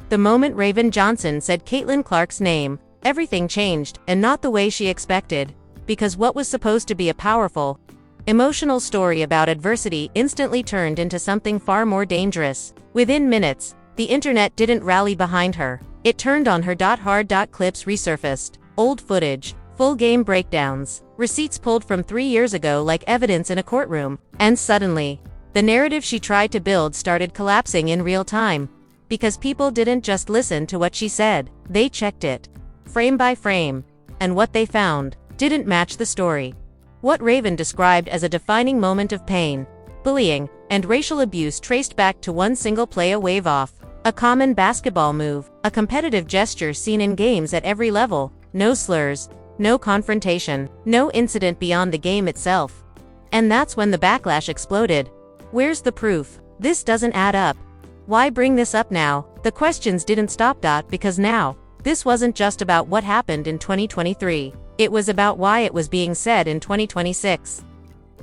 The moment Raven Johnson said Caitlin Clark's name, everything changed, and not the way she expected. Because what was supposed to be a powerful, emotional story about adversity instantly turned into something far more dangerous. Within minutes, the internet didn't rally behind her. It turned on her. Hard clips resurfaced, old footage, full game breakdowns, receipts pulled from 3 years ago like evidence in a courtroom, and suddenly, the narrative she tried to build started collapsing in real time. Because people didn't just listen to what she said, they checked it, frame by frame, and what they found didn't match the story. What Raven described as a defining moment of pain, bullying, and racial abuse traced back to one single play, a wave-off, a common basketball move, a competitive gesture seen in games at every level, no slurs, no confrontation, no incident beyond the game itself. And that's when the backlash exploded. Where's the proof? This doesn't add up. Why bring this up now? The questions didn't stop. Because now, this wasn't just about what happened in 2023. It was about why it was being said in 2026.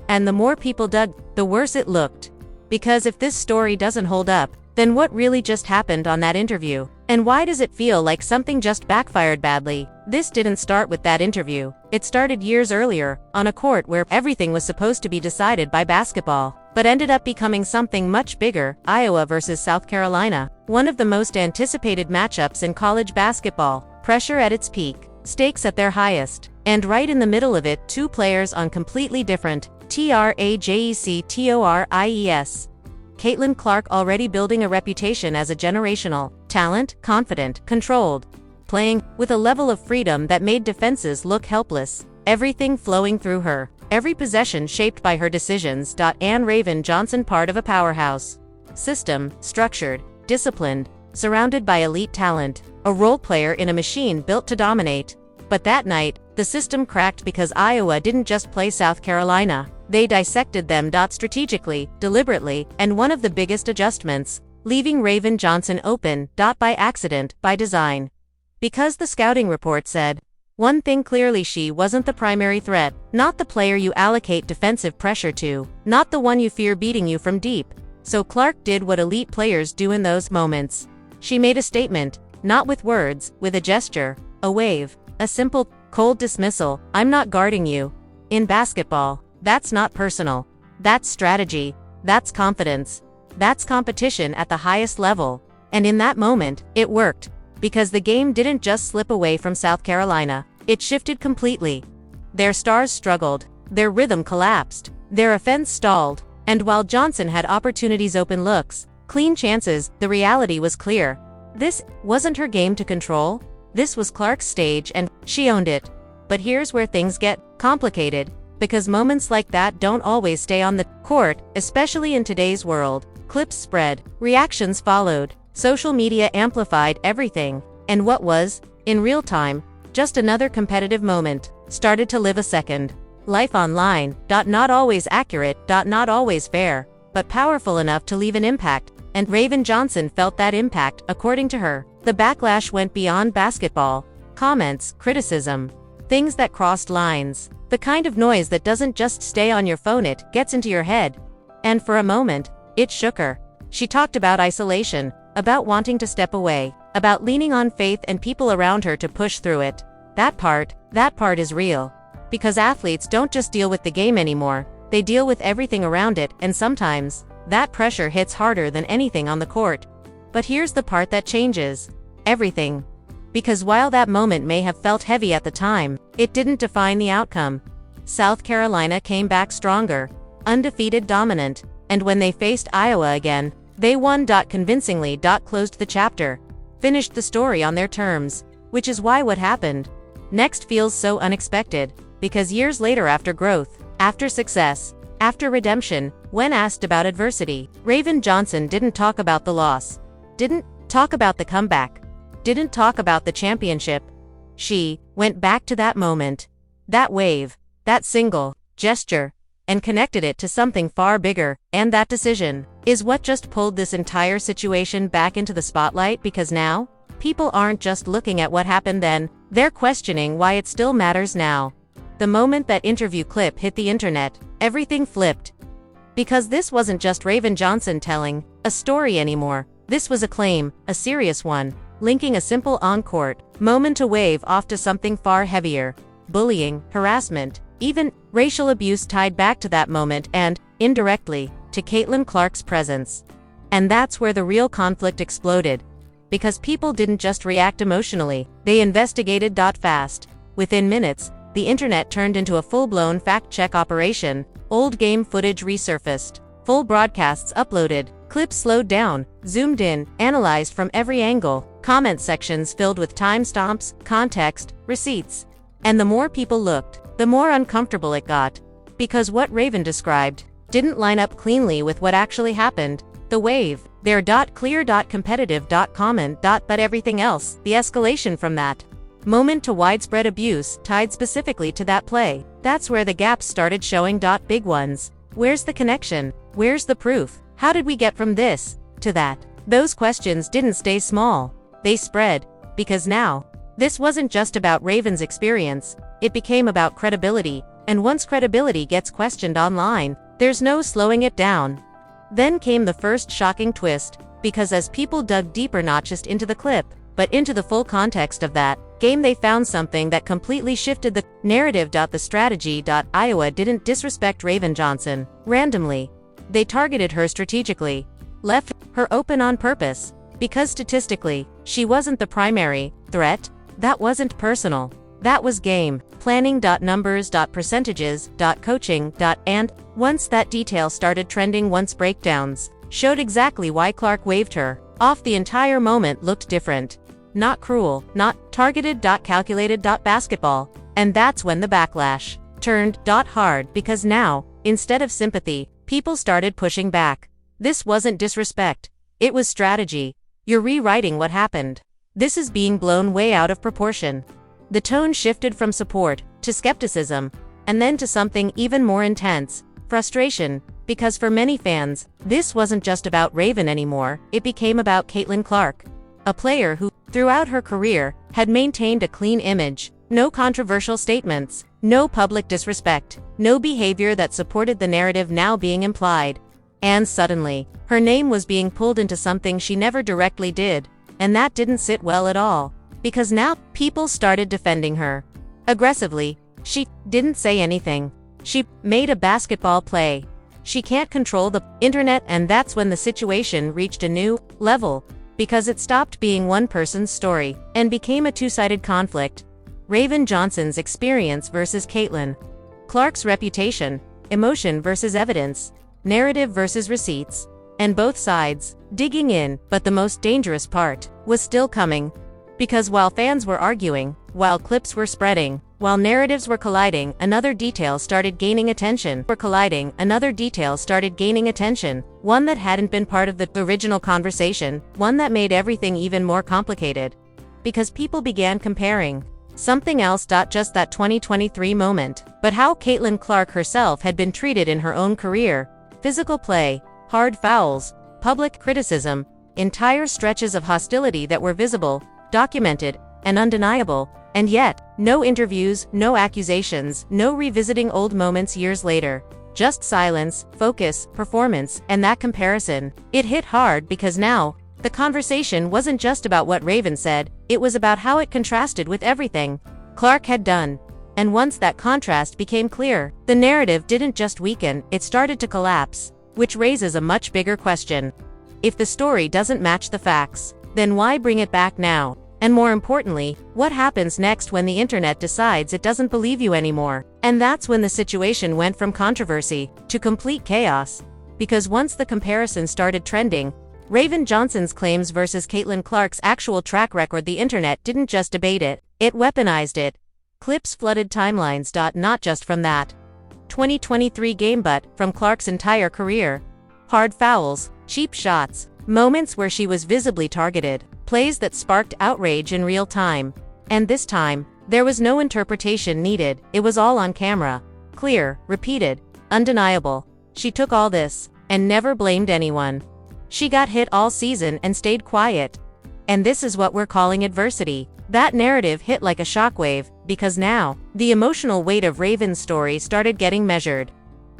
And the more people dug, the worse it looked. Because if this story doesn't hold up, then what really just happened on that interview? And why does it feel like something just backfired badly? This didn't start with that interview. It started years earlier, on a court where everything was supposed to be decided by basketball, but ended up becoming something much bigger. Iowa versus South Carolina. One of the most anticipated matchups in college basketball. Pressure at its peak, stakes at their highest. And right in the middle of it, two players on completely different trajectories. Caitlin Clark already building a reputation as a generational talent, confident, controlled, playing with a level of freedom that made defenses look helpless, everything flowing through her, every possession shaped by her decisions. And Raven Johnson, part of a powerhouse system, structured, disciplined, surrounded by elite talent, a role player in a machine built to dominate. But that night, the system cracked because Iowa didn't just play South Carolina. They dissected them. Strategically, deliberately, and one of the biggest adjustments, leaving Raven Johnson open. By accident, by design. Because the scouting report said one thing clearly: she wasn't the primary threat, not the player you allocate defensive pressure to, not the one you fear beating you from deep. So Clark did what elite players do in those moments. She made a statement, not with words, with a gesture, a wave, a simple, cold dismissal. I'm not guarding you. In basketball, that's not personal. That's strategy. That's confidence. That's competition at the highest level. And in that moment, it worked. Because the game didn't just slip away from South Carolina. It shifted completely. Their stars struggled. Their rhythm collapsed. Their offense stalled. And while Johnson had opportunities, open looks, clean chances, the reality was clear. This wasn't her game to control. This was Clark's stage, and she owned it. But here's where things get complicated. Because moments like that don't always stay on the court, especially in today's world. Clips spread, reactions followed, social media amplified everything, and what was, in real time, just another competitive moment, started to live a second life online. Not always accurate, not always fair, but powerful enough to leave an impact, and Raven Johnson felt that impact. According to her, the backlash went beyond basketball. Comments, criticism, things that crossed lines. The kind of noise that doesn't just stay on your phone, it gets into your head. And for a moment, it shook her. She talked about isolation, about wanting to step away, about leaning on faith and people around her to push through it. That part is real. Because athletes don't just deal with the game anymore, they deal with everything around it, and sometimes, that pressure hits harder than anything on the court. But here's the part that changes everything. Because while that moment may have felt heavy at the time, it didn't define the outcome. South Carolina came back stronger, undefeated, dominant, and when they faced Iowa again, they won. Convincingly. Closed the chapter, finished the story on their terms, which is why what happened next feels so unexpected. Because years later, after growth, after success, after redemption, when asked about adversity, Raven Johnson didn't talk about the loss, didn't talk about the comeback, didn't talk about the championship. She went back to that moment, that wave, that single gesture, and connected it to something far bigger. And that decision is what just pulled this entire situation back into the spotlight. Because now, people aren't just looking at what happened then, they're questioning why it still matters now. The moment that interview clip hit the internet, everything flipped. Because this wasn't just Raven Johnson telling a story anymore. This was a claim, a serious one, linking a simple on-court moment to wave off to something far heavier. Bullying, harassment, even racial abuse tied back to that moment and, indirectly, to Caitlin Clark's presence. And that's where the real conflict exploded. Because people didn't just react emotionally, they investigated. Fast. Within minutes, the internet turned into a full-blown fact-check operation. Old game footage resurfaced, full broadcasts uploaded, clips slowed down, zoomed in, analyzed from every angle, comment sections filled with timestamps, context, receipts. And the more people looked, the more uncomfortable it got. Because what Raven described didn't line up cleanly with what actually happened. The wave, their clear competitive common but everything else, the escalation from that moment to widespread abuse tied specifically to that play. That's where the gaps started showing. Big ones. Where's the connection? Where's the proof? How did we get from this to that? Those questions didn't stay small. They spread. Because now, this wasn't just about Raven's experience, it became about credibility, and once credibility gets questioned online, there's no slowing it down. Then came the first shocking twist, because as people dug deeper not just into the clip, but into the full context of that game, they found something that completely shifted the narrative. The strategy. Iowa didn't disrespect Raven Johnson randomly. They targeted her strategically, left her open on purpose, because statistically, she wasn't the primary threat. That wasn't personal. That was game planning. Numbers. Percentages. Coaching. And once that detail started trending, once breakdowns showed exactly why Clark waved her off, the entire moment looked different. Not cruel, not targeted. Calculated. Basketball. And that's when the backlash turned hard, because now, instead of sympathy, people started pushing back. This wasn't disrespect. It was strategy. You're rewriting what happened. This is being blown way out of proportion. The tone shifted from support to skepticism, and then to something even more intense, frustration, because for many fans, this wasn't just about Raven anymore, it became about Caitlin Clark. A player who, throughout her career, had maintained a clean image, no controversial statements, no public disrespect, no behavior that supported the narrative now being implied. And suddenly, her name was being pulled into something she never directly did, and that didn't sit well at all. Because now, people started defending her aggressively. She didn't say anything. She made a basketball play. She can't control the internet, and that's when the situation reached a new level. Because it stopped being one person's story, and became a two-sided conflict. Raven Johnson's experience versus Caitlin Clark's reputation, emotion versus evidence, narrative versus receipts, and both sides digging in. But the most dangerous part was still coming. Because while fans were arguing, while clips were spreading, while narratives were colliding, another detail started gaining attention. One that hadn't been part of the original conversation, one that made everything even more complicated. Because people began comparing something else. Just that 2023 moment, but how Caitlin Clark herself had been treated in her own career. Physical play, hard fouls, public criticism, entire stretches of hostility that were visible, documented, and undeniable. And yet, no interviews, no accusations, no revisiting old moments years later. Just silence, focus, performance, and that comparison. It hit hard because now, the conversation wasn't just about what Raven said, it was about how it contrasted with everything Clark had done. And once that contrast became clear, the narrative didn't just weaken, it started to collapse. Which raises a much bigger question. If the story doesn't match the facts, then why bring it back now? And more importantly, what happens next when the internet decides it doesn't believe you anymore? And that's when the situation went from controversy to complete chaos. Because once the comparison started trending, Raven Johnson's claims versus Caitlin Clark's actual track record, the internet didn't just debate it, it weaponized it. Clips flooded timelines. Not just from that 2023 game, but from Clark's entire career. Hard fouls, cheap shots, moments where she was visibly targeted, plays that sparked outrage in real time. And this time, there was no interpretation needed, it was all on camera. Clear, repeated, undeniable. She took all this, and never blamed anyone. She got hit all season and stayed quiet. And this is what we're calling adversity. That narrative hit like a shockwave, because now, the emotional weight of Raven's story started getting measured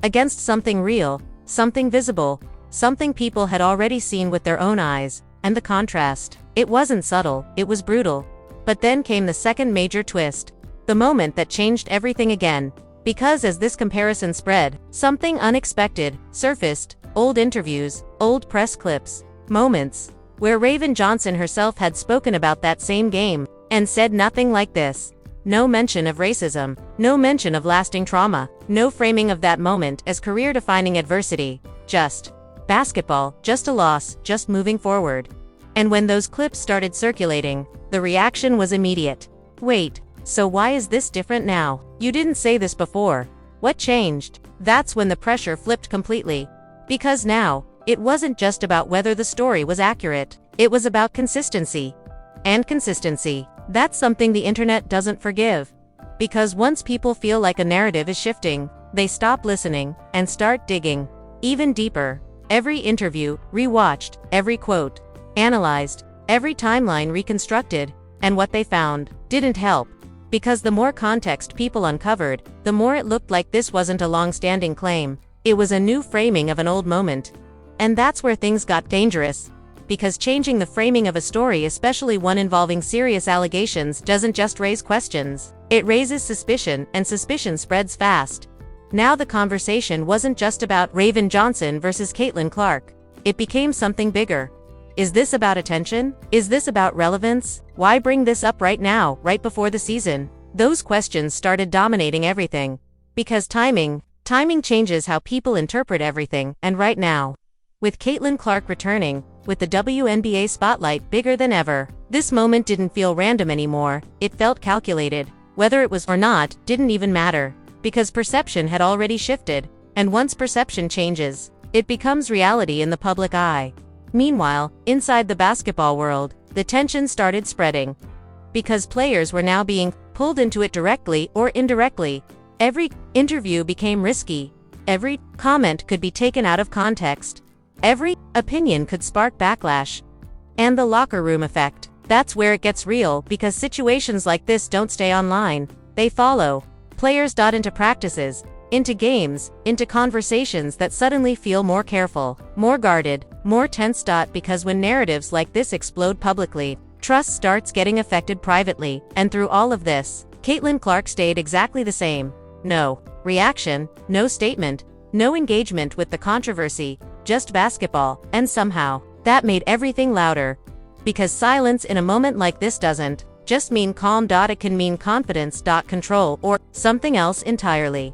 against something real, something visible, something people had already seen with their own eyes. and the contrast. It wasn't subtle, it was brutal. But then came the second major twist. The moment that changed everything again. Because as this comparison spread, something unexpected surfaced. Old interviews, old press clips, moments where Raven Johnson herself had spoken about that same game, and said nothing like this. No mention of racism, no mention of lasting trauma, no framing of that moment as career-defining adversity. Just basketball, just a loss, just moving forward. And when those clips started circulating, the reaction was immediate. Wait, so why is this different now? You didn't say this before. What changed? That's when the pressure flipped completely. Because now, it wasn't just about whether the story was accurate. It was about consistency. And consistency. That's something the internet doesn't forgive. Because once people feel like a narrative is shifting, they stop listening and start digging even deeper. Every interview rewatched, every quote analyzed, every timeline reconstructed, and what they found didn't help. Because the more context people uncovered, the more it looked like this wasn't a long-standing claim. It was a new framing of an old moment. And that's where things got dangerous. Because changing the framing of a story, especially one involving serious allegations, doesn't just raise questions. It raises suspicion, and suspicion spreads fast. Now the conversation wasn't just about Raven Johnson versus Caitlin Clark. It became something bigger. Is this about attention? Is this about relevance? Why bring this up right now, right before the season? Those questions started dominating everything. Because timing changes how people interpret everything, and right now, with Caitlin Clark returning, with the WNBA spotlight bigger than ever, this moment didn't feel random anymore, it felt calculated. Whether it was or not, didn't even matter. Because perception had already shifted, and once perception changes, it becomes reality in the public eye. Meanwhile, inside the basketball world, the tension started spreading. Because players were now being pulled into it directly or indirectly. Every interview became risky. Every comment could be taken out of context. Every opinion could spark backlash. And the locker room effect. That's where it gets real, because situations like this don't stay online. They follow players into practices, into games, into conversations that suddenly feel more careful, more guarded, more tense. Because when narratives like this explode publicly, trust starts getting affected privately. And through all of this, Caitlin Clark stayed exactly the same. No reaction, no statement, no engagement with the controversy, just basketball, and somehow, that made everything louder. Because silence in a moment like this doesn't just mean calm. It can mean confidence. Control, or something else entirely.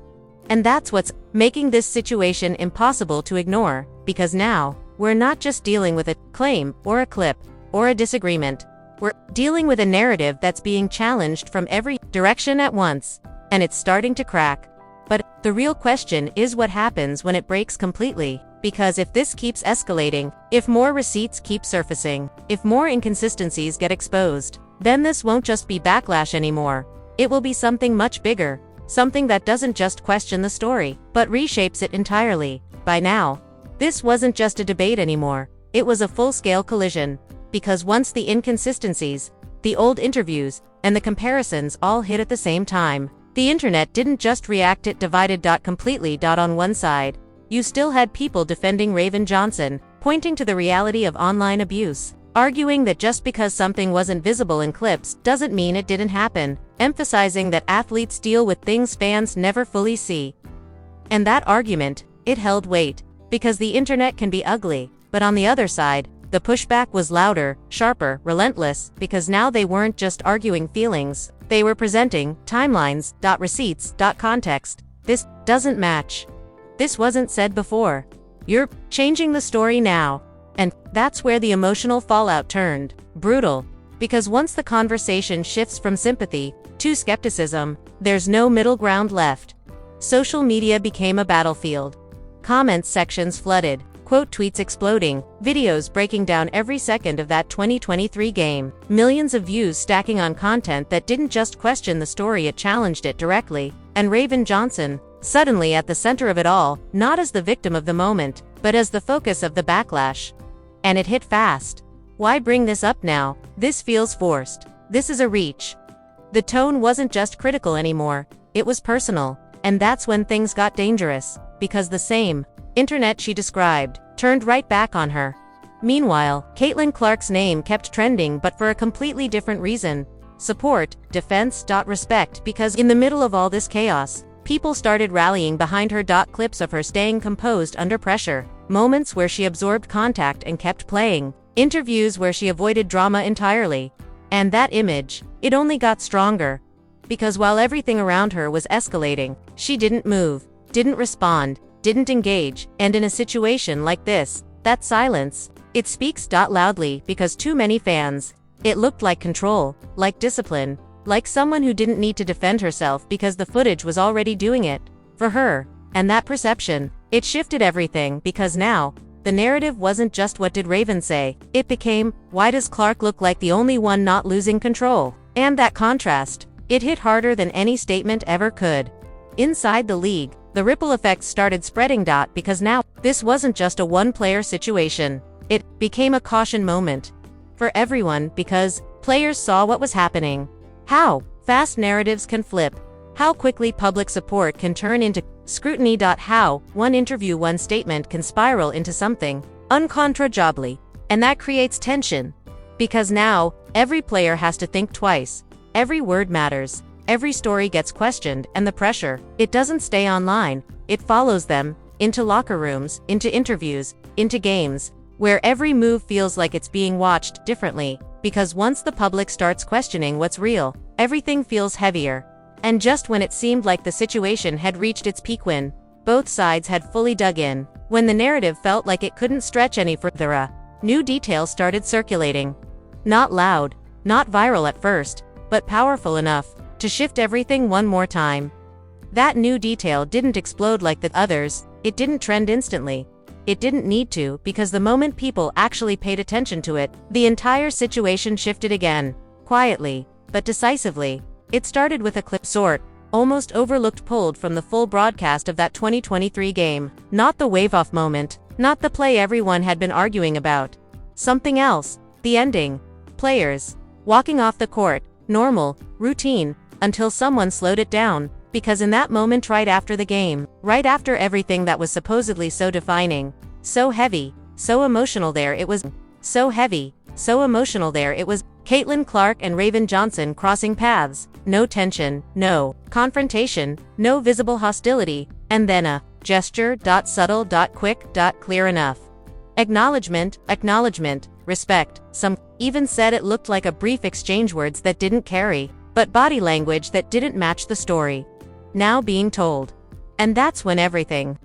And that's what's making this situation impossible to ignore, because now, we're not just dealing with a claim, or a clip, or a disagreement. We're dealing with a narrative that's being challenged from every direction at once, and it's starting to crack. But the real question is what happens when it breaks completely. Because if this keeps escalating, if more receipts keep surfacing, if more inconsistencies get exposed, then this won't just be backlash anymore. It will be something much bigger. Something that doesn't just question the story, but reshapes it entirely. By now, this wasn't just a debate anymore. It was a full-scale collision. Because once the inconsistencies, the old interviews, and the comparisons all hit at the same time, the internet didn't just react, it divided completely. On one side, you still had people defending Raven Johnson, pointing to the reality of online abuse, arguing that just because something wasn't visible in clips doesn't mean it didn't happen, emphasizing that athletes deal with things fans never fully see. And that argument, it held weight, because the internet can be ugly. But on the other side, the pushback was louder, sharper, relentless, because now they weren't just arguing feelings, they were presenting timelines, receipts, context. This doesn't match. This wasn't said before. You're changing the story now. And that's where the emotional fallout turned brutal. Because once the conversation shifts from sympathy to skepticism, there's no middle ground left. Social media became a battlefield. Comments sections flooded, quote tweets exploding, videos breaking down every second of that 2023 game, millions of views stacking on content that didn't just question the story, it challenged it directly. And Raven Johnson, suddenly at the center of it all, not as the victim of the moment, but as the focus of the backlash. And it hit fast. Why bring this up now? This feels forced. This is a reach. The tone wasn't just critical anymore, it was personal. And that's when things got dangerous, because the same internet she described turned right back on her. Meanwhile, Caitlin Clark's name kept trending, but for a completely different reason. Support, defense, respect, because in the middle of all this chaos, people started rallying behind her. Clips of her staying composed under pressure, moments where she absorbed contact and kept playing, interviews where she avoided drama entirely. And that image, it only got stronger. Because while everything around her was escalating, she didn't move, didn't respond, didn't engage, and in a situation like this, that silence, it speaks loudly, because too many fans, it looked like control, like discipline, like someone who didn't need to defend herself because the footage was already doing it for her. And that perception, it shifted everything, because now, the narrative wasn't just what did Raven say, it became, why does Clark look like the only one not losing control? And that contrast, it hit harder than any statement ever could. Inside the league, the ripple effects started spreading. Because now, this wasn't just a one-player situation. It became a caution moment for everyone, because players saw what was happening. How fast narratives can flip. How quickly public support can turn into scrutiny. How one interview, one statement can spiral into something uncontrollably. And that creates tension. Because now, every player has to think twice. Every word matters. Every story gets questioned, and the pressure, it doesn't stay online. It follows them into locker rooms, into interviews, into games, where every move feels like it's being watched differently. Because once the public starts questioning what's real, everything feels heavier. And just when it seemed like the situation had reached its peak, when both sides had fully dug in, when the narrative felt like it couldn't stretch any further, a new detail started circulating. Not loud, not viral at first, but powerful enough to shift everything one more time. That new detail didn't explode like the others, it didn't trend instantly. It didn't need to, because the moment people actually paid attention to it, the entire situation shifted again. Quietly, but decisively. It started with a clip, almost overlooked, pulled from the full broadcast of that 2023 game. Not the wave-off moment, not the play everyone had been arguing about. Something else, the ending. Players walking off the court, normal, routine, until someone slowed it down. Because in that moment, right after the game, right after everything that was supposedly so defining, so heavy, so emotional, there it was. So heavy, so emotional, there it was. Caitlin Clark and Raven Johnson crossing paths. No tension, no confrontation, no visible hostility, and then a gesture, subtle, quick, clear enough. Acknowledgement, respect. Some even said it looked like a brief exchange, words that didn't carry, but body language that didn't match the story now being told. And that's when everything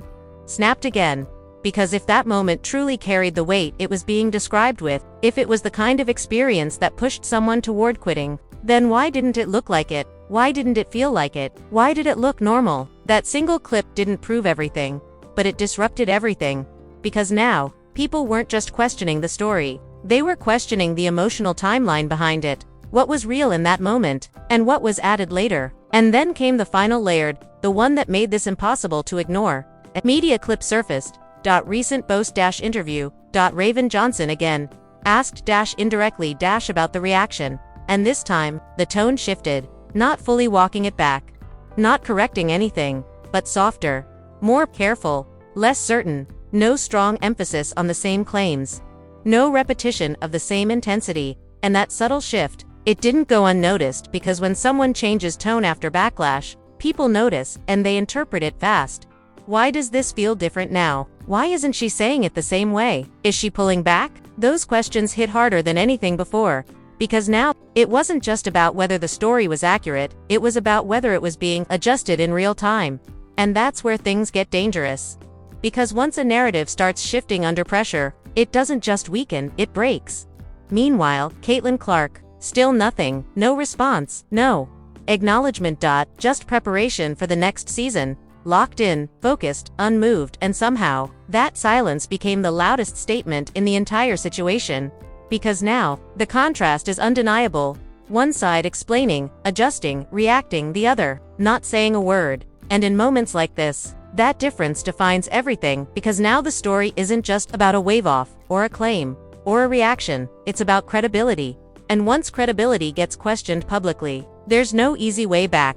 snapped again. Because if that moment truly carried the weight it was being described with, if it was the kind of experience that pushed someone toward quitting, then why didn't it look like it? Why didn't it feel like it? Why did it look normal? That single clip didn't prove everything, but it disrupted everything. Because now, people weren't just questioning the story, they were questioning the emotional timeline behind it. What was real in that moment, and what was added later. And then came the final layered, the one that made this impossible to ignore. A media clip surfaced. Recent post-interview. Raven Johnson again asked indirectly about the reaction. And this time, the tone shifted, not fully walking it back, not correcting anything, but softer, more careful, less certain. No strong emphasis on the same claims, no repetition of the same intensity. And that subtle shift, it didn't go unnoticed, because when someone changes tone after backlash, people notice, and they interpret it fast. Why does this feel different now? Why isn't she saying it the same way? Is she pulling back? Those questions hit harder than anything before. Because now, it wasn't just about whether the story was accurate, it was about whether it was being adjusted in real time. And that's where things get dangerous. Because once a narrative starts shifting under pressure, it doesn't just weaken, it breaks. Meanwhile, Caitlin Clark, still nothing, no response, no acknowledgement. Just preparation for the next season. Locked in, focused, unmoved, and somehow, that silence became the loudest statement in the entire situation. Because now, the contrast is undeniable. One side explaining, adjusting, reacting, the other not saying a word. And in moments like this, that difference defines everything, because now the story isn't just about a wave-off, or a claim, or a reaction, it's about credibility. And once credibility gets questioned publicly, there's no easy way back.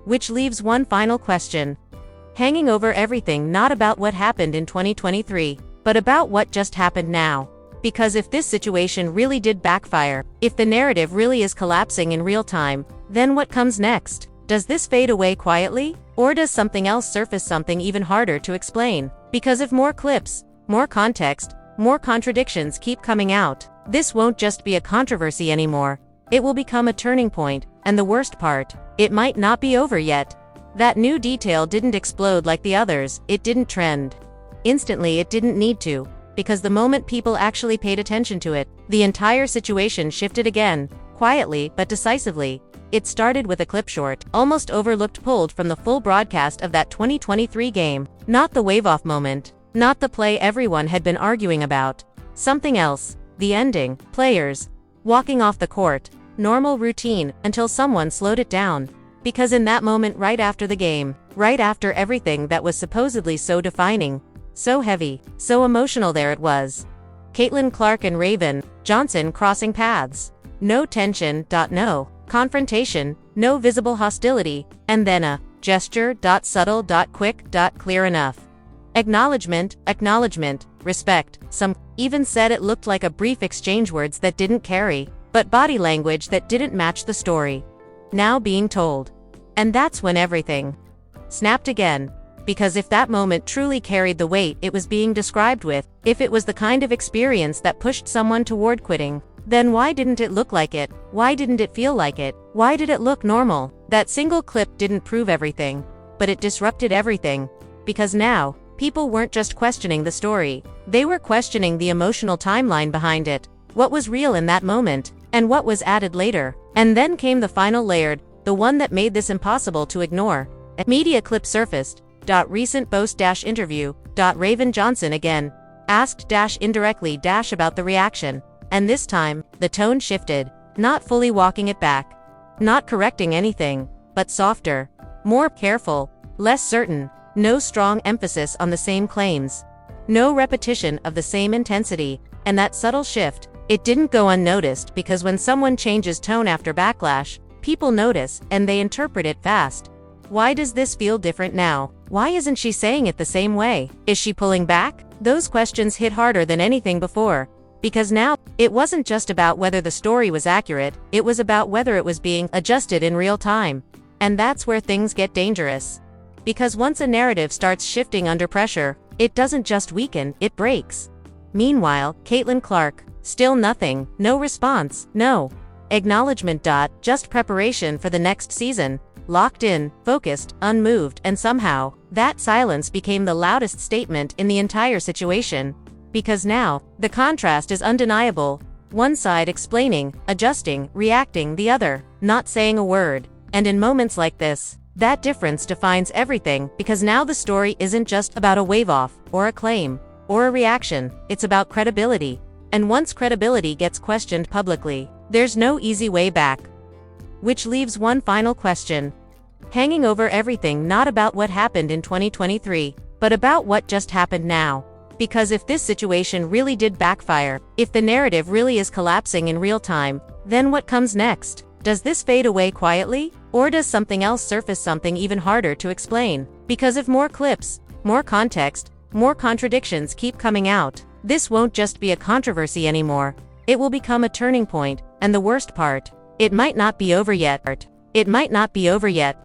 Which leaves one final question hanging over everything, not about what happened in 2023, but about what just happened now. Because if this situation really did backfire, if the narrative really is collapsing in real time, then what comes next? Does this fade away quietly? Or does something else surface, something even harder to explain? Because if more clips, more context, more contradictions keep coming out, this won't just be a controversy anymore. It will become a turning point, and the worst part, it might not be over yet. That new detail didn't explode like the others, it didn't trend. Instantly, it didn't need to, because the moment people actually paid attention to it, the entire situation shifted again, quietly but decisively. It started with a clip short, almost overlooked, pulled from the full broadcast of that 2023 game. Not the wave-off moment, not the play everyone had been arguing about. Something else, the ending, players walking off the court, normal routine, until someone slowed it down. Because in that moment right after the game, right after everything that was supposedly so defining, so heavy, so emotional, there it was. Caitlin Clark and Raven Johnson crossing paths. No tension, no confrontation, no visible hostility, and then a gesture, subtle, quick, clear enough. Acknowledgement, respect. Some even said it looked like a brief exchange, words that didn't carry, but body language that didn't match the story now being told. And that's when everything snapped again. Because if that moment truly carried the weight it was being described with, if it was the kind of experience that pushed someone toward quitting, then why didn't it look like it? Why didn't it feel like it? Why did it look normal? That single clip didn't prove everything, but it disrupted everything. Because now, people weren't just questioning the story, they were questioning the emotional timeline behind it. What was real in that moment, and what was added later. And then came the final layered, the one that made this impossible to ignore. A media clip surfaced. Recent post interview. Raven Johnson again asked indirectly about the reaction. And this time, the tone shifted, not fully walking it back, not correcting anything, but softer, more careful, less certain, no strong emphasis on the same claims, no repetition of the same intensity. And that subtle shift, it didn't go unnoticed, because when someone changes tone after backlash, people notice, and they interpret it fast. Why does this feel different now? Why isn't she saying it the same way? Is she pulling back? Those questions hit harder than anything before. Because now, it wasn't just about whether the story was accurate, it was about whether it was being adjusted in real time. And that's where things get dangerous. Because once a narrative starts shifting under pressure, it doesn't just weaken, it breaks. Meanwhile, Caitlin Clark, still nothing, no response, no acknowledgement. Just preparation for the next season. Locked in, focused, unmoved, and somehow, that silence became the loudest statement in the entire situation. Because now, the contrast is undeniable. One side explaining, adjusting, reacting, the other not saying a word. And in moments like this, that difference defines everything, because now the story isn't just about a wave-off, or a claim, or a reaction, it's about credibility. And once credibility gets questioned publicly, there's no easy way back. Which leaves one final question hanging over everything, not about what happened in 2023, but about what just happened now. Because if this situation really did backfire, if the narrative really is collapsing in real time, then what comes next? Does this fade away quietly? Or does something else surface, something even harder to explain? Because if more clips, more context, more contradictions keep coming out, this won't just be a controversy anymore. It will become a turning point, and the worst part, it might not be over yet.